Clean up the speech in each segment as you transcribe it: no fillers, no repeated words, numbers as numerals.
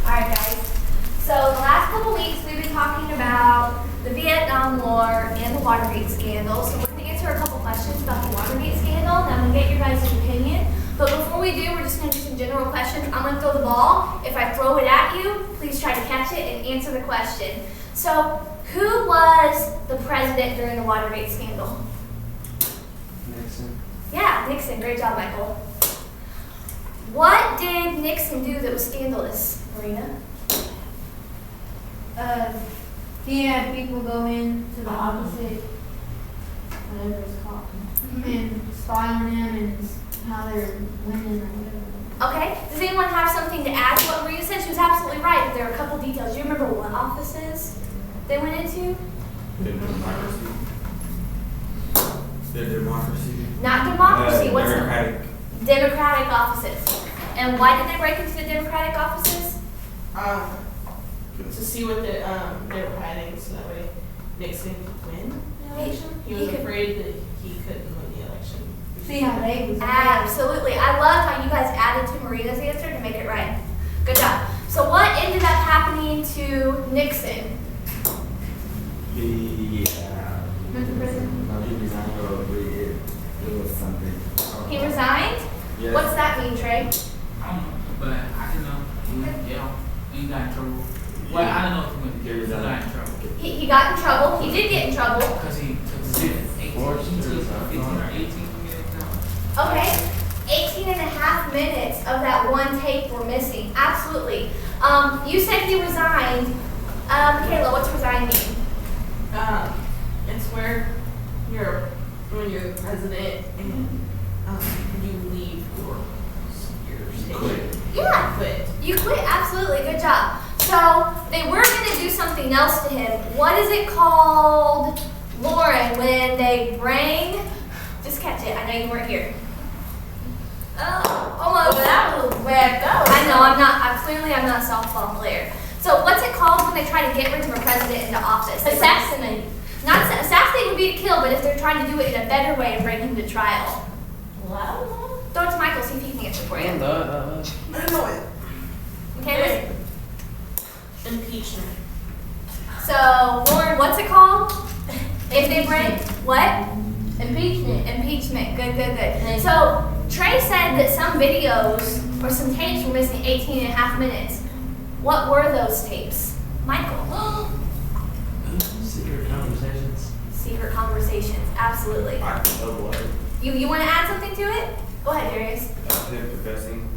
Alright guys, so the last couple weeks we've been talking about the Vietnam War and the Watergate scandal. So we're going to answer a couple questions about the Watergate scandal and I'm going to get your guys' opinion. But before we do, we're just going to do some general questions. I'm going to throw the ball. If I throw it at you, please try to catch it and answer the question. So, who was the president during the Watergate scandal? Nixon. Yeah, Nixon. Great job, Michael. What did Nixon do that was scandalous, Marina? He had people go into the opposite, whatever it's called, and spy on them and how they're winning or whatever. Okay. Does anyone have something to add to what Marina said? She was absolutely right, but there are a couple details. Do you remember what offices they went into? The democracy. The democracy. Not democracy. What's Democratic. Democratic offices. And why did they break into the Democratic offices? To see what they were hiding, so that way Nixon could win the election. He was afraid that he couldn't win the election. See how they was. Absolutely. I loved how you guys added to Marina's answer to make it right. Good job. So what ended up happening to Nixon? He Went to prison. no, he resigned or it was something. He resigned? Yes. What's that mean, Trey? I don't know, but I can know. He got in trouble. Well, I don't know if he went to jail. He got in trouble. He got in trouble. He did get in trouble. Because he took 15 or 18 minutes now. Okay. 18 and a half minutes of that one tape were missing. Absolutely. You said he resigned. Kayla, what's resign mean? It's where when you're the president and you leave your station. Quit. Yeah. Quit. You quit. Absolutely. Good job. So they were going to do something else to him. What is it called, Lauren, when they bring, just catch it. I know you weren't here. Oh, almost. That was where go. I know, I'm not a softball player. So what's it called when they try to get rid of a president into office? Assassinate. Not assassinate would be to kill, but if they're trying to do it in a better way and bring him to trial. Well, I don't know. Throw it to Michael, see if he can answer for you. I don't know it. Okay, listen. Impeachment. So, Lauren, what's it called? If they bring, what? Impeachment. Impeachment. Good. So, Trey said that some videos or some tapes were missing 18 and a half minutes. What were those tapes? Michael. Secret conversations. Secret conversations. Absolutely. I don't know what. You want to add something to it? Go ahead, Darius. Him confessing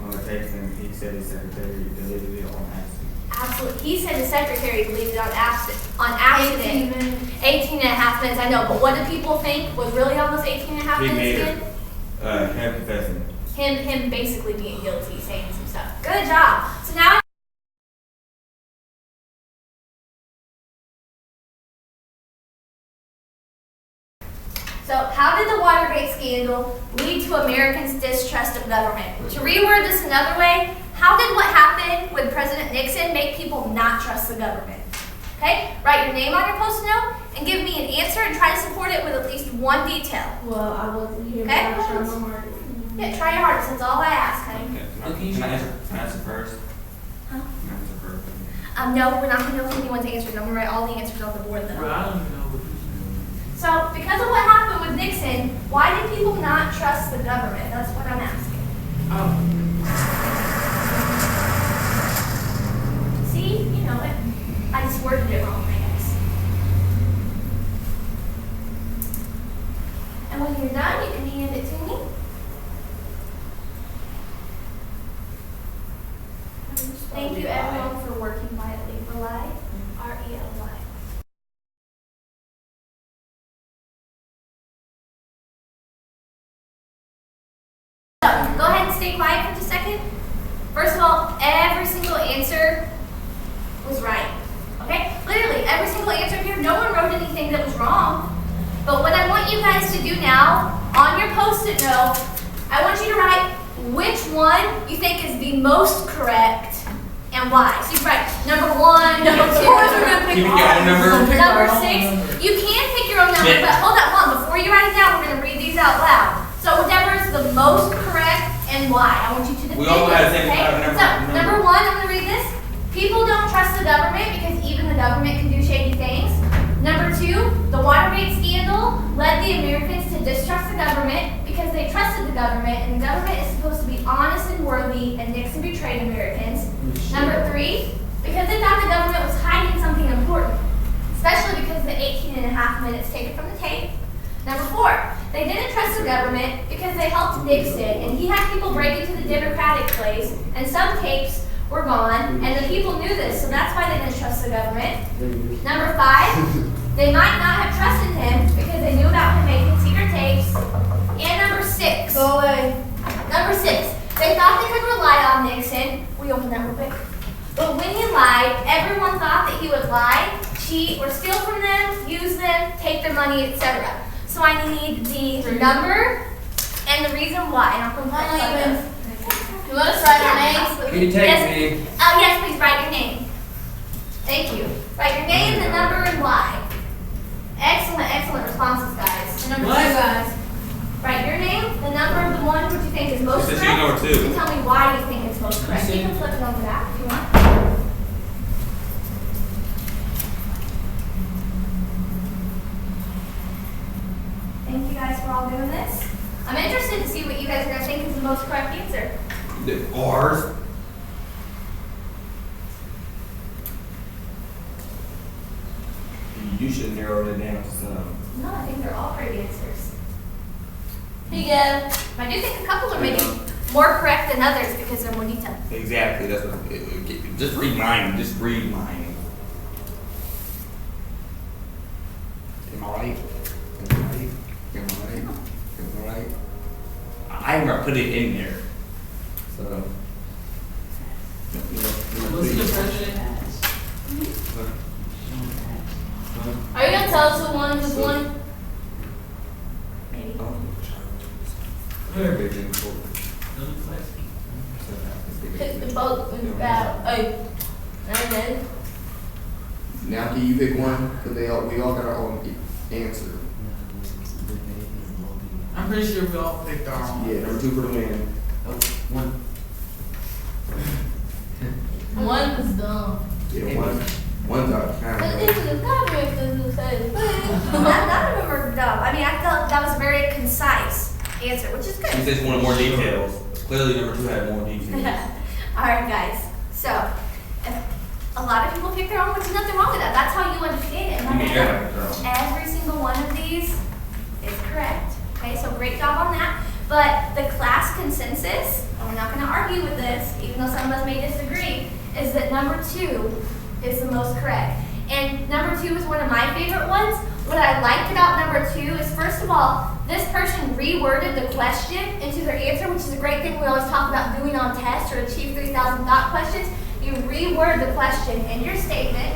on the tapes, and he said his secretary deleted it on accident. Absolutely. He said the secretary deleted it on accident. 18 minutes. 18 and a half minutes, I know. But what do people think was really on those 18 and a half He minutes made again? it. Him confessing. Him basically being guilty, saying some stuff. Good job. So now how did the Watergate scandal lead to Americans' distrust of government? To reword this another way, how did what happened with President Nixon make people not trust the government? Okay, write your name on your post-it note and give me an answer and try to support it with at least one detail. Well, I wasn't here, but Okay. I'll try my hardest. Yeah, try your hardest. That's all I ask, honey. Can I answer first? Huh? Can I answer first? No, we're not going to know if anyone's answers. I'm going to write all the answers on the board, though. Bro, I don't even know what you So, because of what happened with Nixon, why did people not trust the government? That's what I'm asking. See? You know it. I just worded it wrong, I guess. And when you're done, you can hand it to me. Thank you, everyone, for working quietly. Rely. R-E-L-Y. Go ahead and stay quiet for just a second. First of all, every single answer was right. Okay? Literally, every single answer here, no one wrote anything that was wrong. But what I want you guys to do now, on your post-it note, I want you to write which one you think is the most correct and why. So you write number 1, number 2, Give me your own number. number 6. You can pick your own number, but hold on. Before you write it down, we're going to read these out loud. So whatever is the most correct and why. I want you to We all had the same Okay, so number one, I'm gonna read this. People don't trust the government because even the government can do shady things. Number two, the Watergate scandal led the Americans to distrust the government because they trusted the government, and the government is supposed to be honest and worthy, and Nixon betrayed Americans. Number three, because they thought the government was hiding something important, especially because of the 18 and a half minutes taken from the tape. Number four, they didn't trust the government because they helped Nixon, and he had people break into the Democratic place, and some tapes were gone, and the people knew this, so that's why they didn't trust the government. Number five, they might not have trusted him because they knew about him making secret tapes. And number six, Go away. number six, they thought they could rely on Nixon. We open that real quick. But when he lied, everyone thought that he would lie, cheat, or steal from them, use them, take their money, etc. So I need the number and the reason why. And I'll put that like this. You want us to write our names? Absolutely. Can you take Yes. me? Yes, please write your name. Thank you. Write your name, the number, and why. Excellent, excellent responses, guys. And number What? two, guys. Write your name, the number of the one which you think is most She said correct, she's number two. and tell me why you think it's most correct. said- You can flip it over that if you want. Thank you guys for all doing this. I'm interested to see what you guys are going to think is the most correct answer. Ours. You should narrow it down to some. No, I think they're all great answers. Here you go. I do think a couple are maybe more correct than others because they're more detailed. Exactly, that's what, just read mine, just read mine. Am I right? Am I right? Am I right? Am I right? I never put it in there, so. What's the president? Are you gonna tell us who won this one? Maybe. Very big in court. Pick the boat and bow. Hey. And then. Now can you pick one? Cause we all got our own answer. I'm pretty sure we all picked our own. Yeah, number two for the win. One. One was dumb. Yeah, one's out But kind this is a government who says None of them are dumb. I mean, I felt that was a very concise answer, which is She good. says she wanted more details. Clearly number two had more details. All right, guys. So, if a lot of people pick their own, which is nothing wrong with that. That's how you understand it. I mean, yeah, girl. Every single one of these is correct. Okay, so great job on that. But the class consensus, and we're not going to argue with this, even though some of us may disagree, is that number two is the most correct. And number two is one of my favorite ones. What I liked about number two is, first of all, this person reworded the question into their answer, which is a great thing we always talk about doing on tests or achieve 3,000 thought questions. You reword the question in your statement.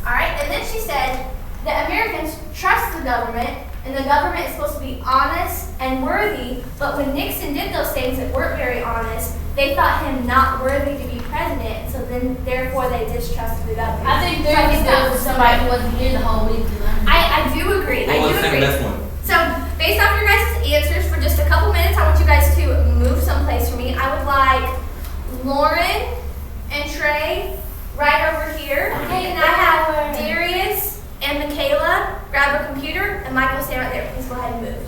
All right, and then she said that Americans trust the government, and the government is supposed to be honest and worthy, but when Nixon did those things that weren't very honest, they thought him not worthy to be president, so then therefore they distrusted the government. I think So they're think that good was for somebody who wasn't here the whole week. I do agree. Well, I let's do take the agree. best one. So, based off your guys' answers, for just a couple minutes, I want you guys to move someplace for me. I would like Lauren and Trey right over here. Okay, and I have Lauren. Darius and Michaela grab a computer, and Michael, stay right there. Please go ahead and move.